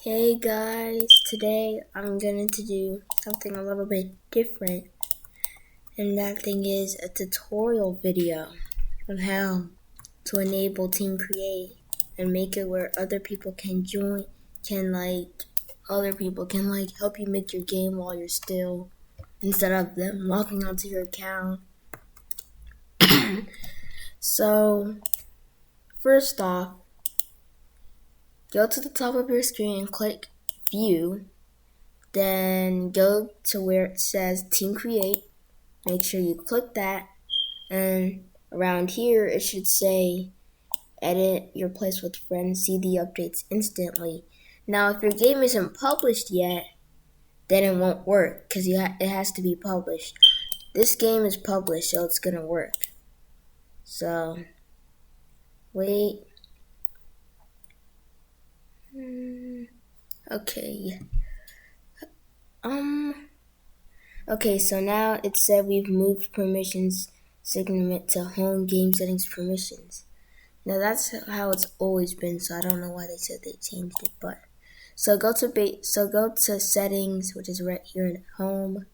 Hey guys, today I'm going to do something a little bit different, and that thing is a tutorial video on how to enable Team Create and make it where other people can join, other people can help you make your game while you're still, instead of them logging onto your account. So, first off, go to the top of your screen and click View. Then go to where it says Team Create. Make sure you click that. And around here, it should say Edit your place with friends. See the updates instantly. Now, if your game isn't published yet, then it won't work because it has to be published. This game is published, so it's going to work. So, wait. Okay. Okay, so now it said we've moved permissions segment to home game settings permissions. Now that's how it's always been, so I don't know why they said they changed it, but so go to settings, which is right here at home.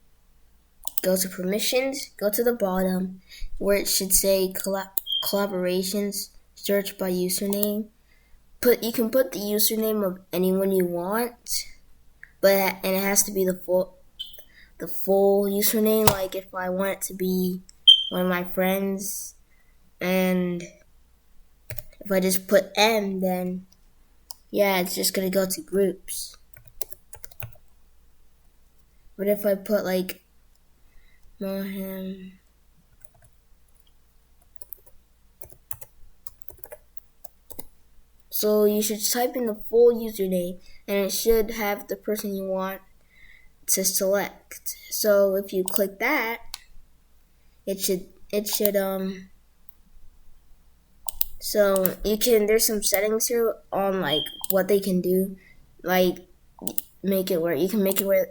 Go to permissions, go to the bottom where it should say collaborations, search by username. You can put the username of anyone you want, and it has to be the full username. Like if I want it to be one of my friends, and if I just put M, then yeah, it's just gonna go to groups. But if I put like Mohan, so you should type in the full username, and it should have the person you want to select. So if you click that, it should so there's some settings here on like what they can do, like make it where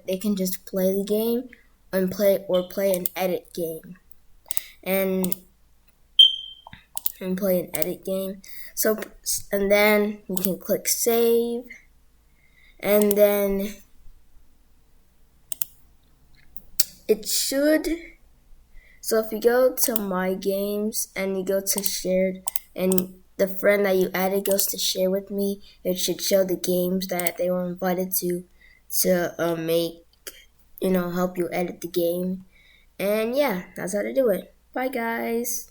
they can just play the game and play an edit game and play an edit game. So and then you can click save, and then it should. So if you go to my games and you go to shared, and the friend that you added goes to share with me, it should show the games that they were invited to make, help you edit the game. And yeah, that's how to do it. Bye guys.